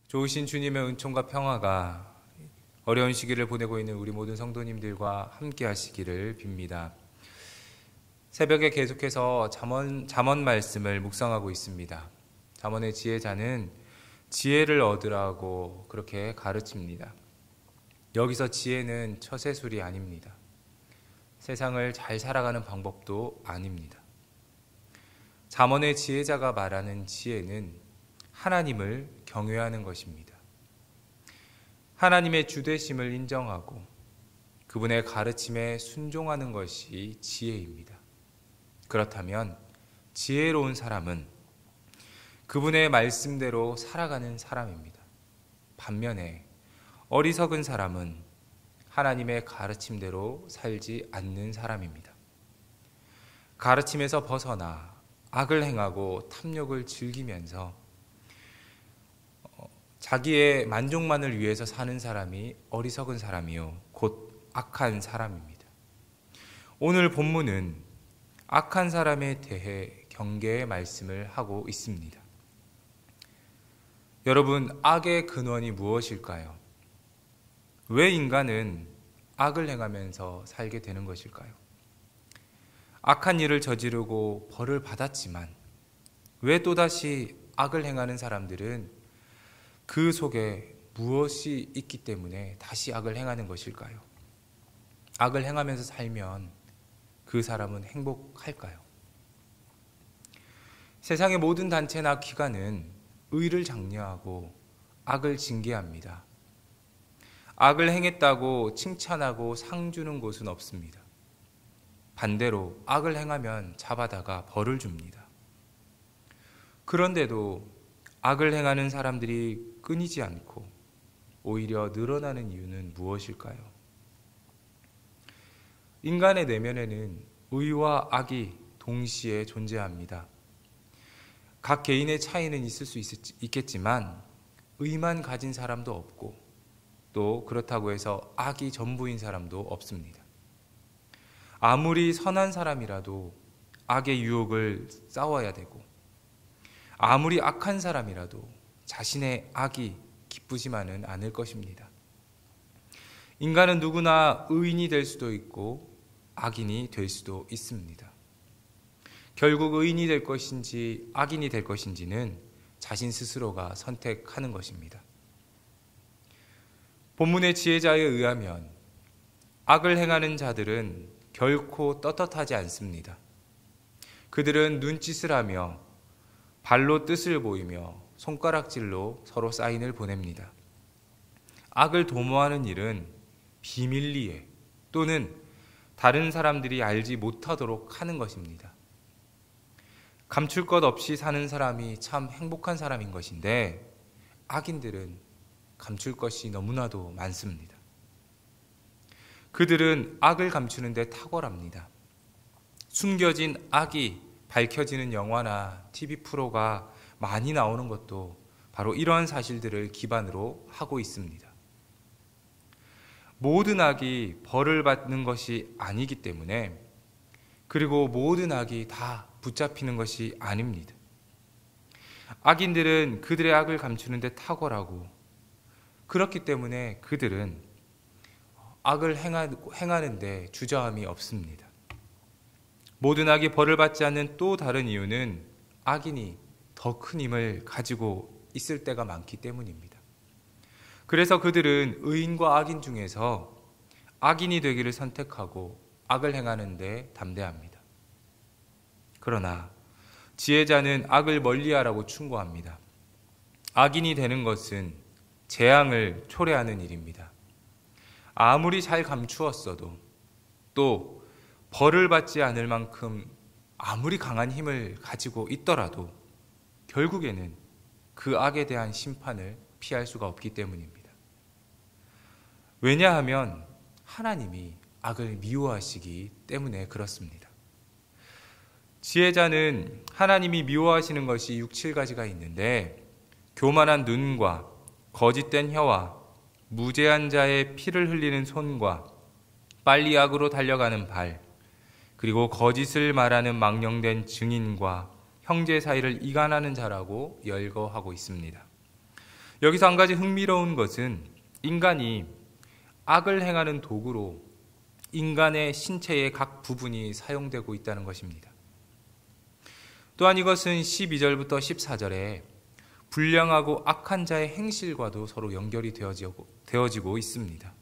좋으신 주님의 은총과 평화가 어려운 시기를 보내고 있는 우리 모든 성도님들과 함께 하시기를 빕니다. 새벽에 계속해서 잠언 말씀을 묵상하고 있습니다. 잠언의 지혜자는 지혜를 얻으라고 그렇게 가르칩니다. 여기서 지혜는 처세술이 아닙니다. 세상을 잘 살아가는 방법도 아닙니다. 잠언의 지혜자가 말하는 지혜는 하나님을 경외하는 것입니다. 하나님의 주되심을 인정하고 그분의 가르침에 순종하는 것이 지혜입니다. 그렇다면 지혜로운 사람은 그분의 말씀대로 살아가는 사람입니다. 반면에 어리석은 사람은 하나님의 가르침대로 살지 않는 사람입니다. 가르침에서 벗어나 악을 행하고 탐욕을 즐기면서 자기의 만족만을 위해서 사는 사람이 어리석은 사람이요 곧 악한 사람입니다. 오늘 본문은 악한 사람에 대해 경계의 말씀을 하고 있습니다. 여러분, 악의 근원이 무엇일까요? 왜 인간은 악을 행하면서 살게 되는 것일까요? 악한 일을 저지르고 벌을 받았지만 왜 또다시 악을 행하는 사람들은 그 속에 무엇이 있기 때문에 다시 악을 행하는 것일까요? 악을 행하면서 살면 그 사람은 행복할까요? 세상의 모든 단체나 기관은 의를 장려하고 악을 징계합니다. 악을 행했다고 칭찬하고 상 주는 곳은 없습니다. 반대로 악을 행하면 잡아다가 벌을 줍니다. 그런데도 악을 행하는 사람들이 끊이지 않고 오히려 늘어나는 이유는 무엇일까요? 인간의 내면에는 의와 악이 동시에 존재합니다. 각 개인의 차이는 있을 수 있겠지만 의만 가진 사람도 없고 또 그렇다고 해서 악이 전부인 사람도 없습니다. 아무리 선한 사람이라도 악의 유혹을 싸워야 되고 아무리 악한 사람이라도 자신의 악이 기쁘지만은 않을 것입니다. 인간은 누구나 의인이 될 수도 있고 악인이 될 수도 있습니다. 결국 의인이 될 것인지 악인이 될 것인지는 자신 스스로가 선택하는 것입니다. 본문의 지혜자에 의하면 악을 행하는 자들은 결코 떳떳하지 않습니다. 그들은 눈짓을 하며 발로 뜻을 보이며 손가락질로 서로 사인을 보냅니다. 악을 도모하는 일은 비밀리에 또는 다른 사람들이 알지 못하도록 하는 것입니다. 감출 것 없이 사는 사람이 참 행복한 사람인 것인데 악인들은 감출 것이 너무나도 많습니다. 그들은 악을 감추는 데 탁월합니다. 숨겨진 악이 밝혀지는 영화나 TV 프로가 많이 나오는 것도 바로 이러한 사실들을 기반으로 하고 있습니다. 모든 악이 벌을 받는 것이 아니기 때문에 그리고 모든 악이 다 붙잡히는 것이 아닙니다. 악인들은 그들의 악을 감추는 데 탁월하고 그렇기 때문에 그들은 악을 행하는 데 주저함이 없습니다. 모든 악이 벌을 받지 않는 또 다른 이유는 악인이 더 큰 힘을 가지고 있을 때가 많기 때문입니다. 그래서 그들은 의인과 악인 중에서 악인이 되기를 선택하고 악을 행하는 데 담대합니다. 그러나 지혜자는 악을 멀리하라고 충고합니다. 악인이 되는 것은 재앙을 초래하는 일입니다. 아무리 잘 감추었어도 또 벌을 받지 않을 만큼 아무리 강한 힘을 가지고 있더라도 결국에는 그 악에 대한 심판을 피할 수가 없기 때문입니다. 왜냐하면 하나님이 악을 미워하시기 때문에 그렇습니다. 지혜자는 하나님이 미워하시는 것이 6, 7가지가 있는데 교만한 눈과 거짓된 혀와 무죄한 자의 피를 흘리는 손과 빨리 악으로 달려가는 발, 그리고 거짓을 말하는 망령된 증인과 형제 사이를 이간하는 자라고 열거하고 있습니다. 여기서 한 가지 흥미로운 것은 인간이 악을 행하는 도구로 인간의 신체의 각 부분이 사용되고 있다는 것입니다. 또한 이것은 12절부터 14절에 불량하고 악한 자의 행실과도 서로 연결이 되어지고 있습니다.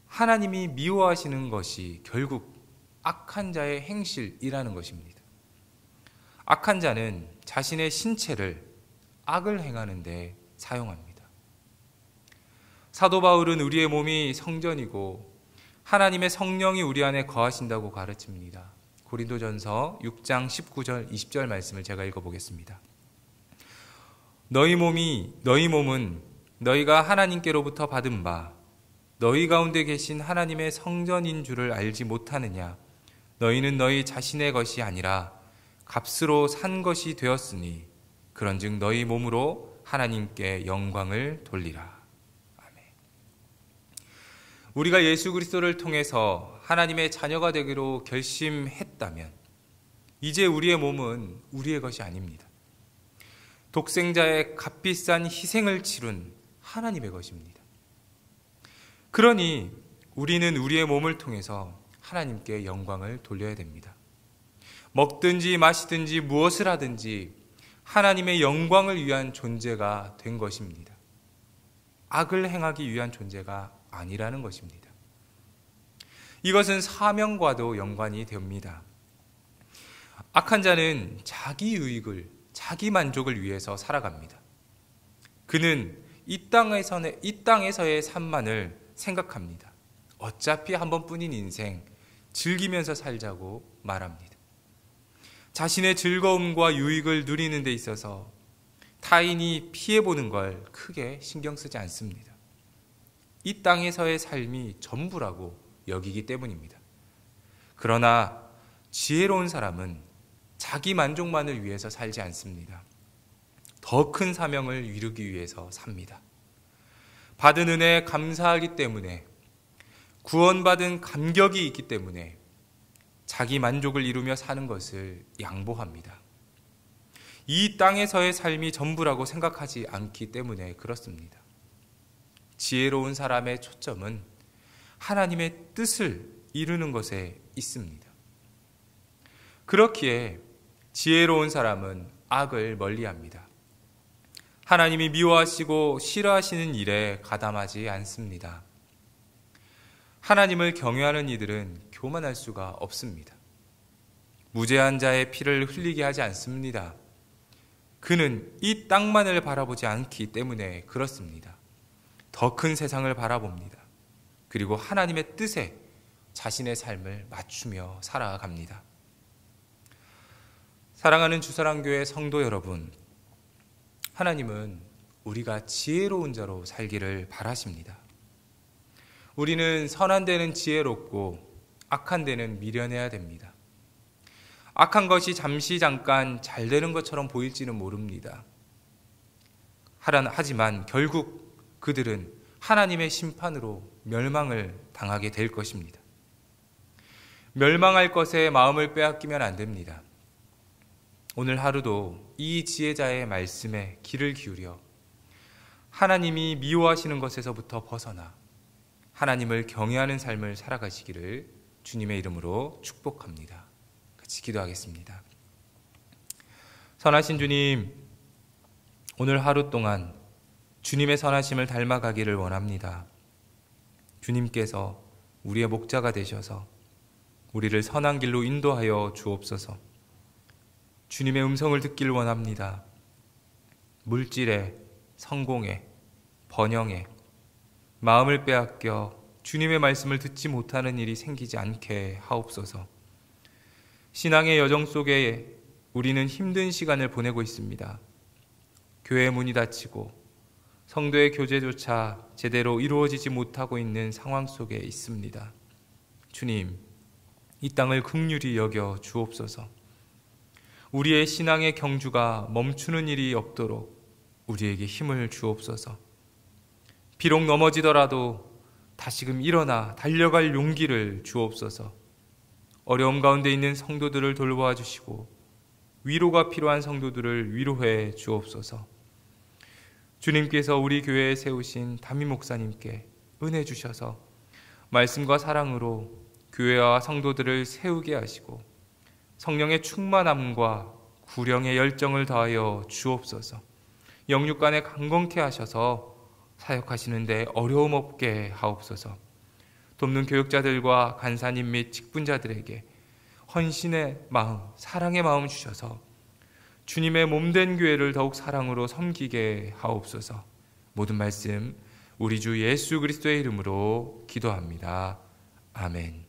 하나님이 미워하시는 것이 결국 악한 자의 행실이라는 것입니다. 악한 자는 자신의 신체를 악을 행하는 데 사용합니다. 사도 바울은 우리의 몸이 성전이고 하나님의 성령이 우리 안에 거하신다고 가르칩니다. 고린도전서 6장 19절 20절 말씀을 제가 읽어보겠습니다. 너희 몸은 너희가 하나님께로부터 받은 바 너희 가운데 계신 하나님의 성전인 줄을 알지 못하느냐. 너희는 너희 자신의 것이 아니라 값으로 산 것이 되었으니 그런즉 너희 몸으로 하나님께 영광을 돌리라. 아멘. 우리가 예수 그리스도를 통해서 하나님의 자녀가 되기로 결심했다면 이제 우리의 몸은 우리의 것이 아닙니다. 독생자의 값비싼 희생을 치룬 하나님의 것입니다. 그러니 우리는 우리의 몸을 통해서 하나님께 영광을 돌려야 됩니다. 먹든지 마시든지 무엇을 하든지 하나님의 영광을 위한 존재가 된 것입니다. 악을 행하기 위한 존재가 아니라는 것입니다. 이것은 사명과도 연관이 됩니다. 악한 자는 자기 유익을, 자기 만족을 위해서 살아갑니다. 그는 이 땅에서의 삶만을 생각합니다. 어차피 한 번뿐인 인생 즐기면서 살자고 말합니다. 자신의 즐거움과 유익을 누리는 데 있어서 타인이 피해보는 걸 크게 신경 쓰지 않습니다. 이 땅에서의 삶이 전부라고 여기기 때문입니다. 그러나 지혜로운 사람은 자기 만족만을 위해서 살지 않습니다. 더 큰 사명을 이루기 위해서 삽니다. 받은 은혜에 감사하기 때문에, 구원받은 감격이 있기 때문에 자기 만족을 이루며 사는 것을 양보합니다. 이 땅에서의 삶이 전부라고 생각하지 않기 때문에 그렇습니다. 지혜로운 사람의 초점은 하나님의 뜻을 이루는 것에 있습니다. 그렇기에 지혜로운 사람은 악을 멀리합니다. 하나님이 미워하시고 싫어하시는 일에 가담하지 않습니다. 하나님을 경외하는 이들은 교만할 수가 없습니다. 무죄한 자의 피를 흘리게 하지 않습니다. 그는 이 땅만을 바라보지 않기 때문에 그렇습니다. 더 큰 세상을 바라봅니다. 그리고 하나님의 뜻에 자신의 삶을 맞추며 살아갑니다. 사랑하는 주사랑교회 성도 여러분, 하나님은 우리가 지혜로운 자로 살기를 바라십니다. 우리는 선한 데는 지혜롭고 악한 데는 미련해야 됩니다. 악한 것이 잠깐 잘 되는 것처럼 보일지는 모릅니다. 하지만 결국 그들은 하나님의 심판으로 멸망을 당하게 될 것입니다. 멸망할 것에 마음을 빼앗기면 안 됩니다. 오늘 하루도 이 지혜자의 말씀에 귀를 기울여 하나님이 미워하시는 것에서부터 벗어나 하나님을 경외하는 삶을 살아가시기를 주님의 이름으로 축복합니다. 같이 기도하겠습니다. 선하신 주님, 오늘 하루 동안 주님의 선하심을 닮아가기를 원합니다. 주님께서 우리의 목자가 되셔서 우리를 선한 길로 인도하여 주옵소서. 주님의 음성을 듣기를 원합니다. 물질에, 성공에, 번영에 마음을 빼앗겨 주님의 말씀을 듣지 못하는 일이 생기지 않게 하옵소서. 신앙의 여정 속에 우리는 힘든 시간을 보내고 있습니다. 교회 문이 닫히고 성도의 교제조차 제대로 이루어지지 못하고 있는 상황 속에 있습니다. 주님, 이 땅을 긍휼히 여겨 주옵소서. 우리의 신앙의 경주가 멈추는 일이 없도록 우리에게 힘을 주옵소서. 비록 넘어지더라도 다시금 일어나 달려갈 용기를 주옵소서. 어려움 가운데 있는 성도들을 돌보아 주시고 위로가 필요한 성도들을 위로해 주옵소서. 주님께서 우리 교회에 세우신 담임 목사님께 은혜 주셔서 말씀과 사랑으로 교회와 성도들을 세우게 하시고 성령의 충만함과 구령의 열정을 더하여 주옵소서. 영육간에 강건케 하셔서 사역하시는데 어려움 없게 하옵소서. 돕는 교육자들과 간사님 및 직분자들에게 헌신의 마음, 사랑의 마음 주셔서 주님의 몸된 교회를 더욱 사랑으로 섬기게 하옵소서. 모든 말씀 우리 주 예수 그리스도의 이름으로 기도합니다. 아멘.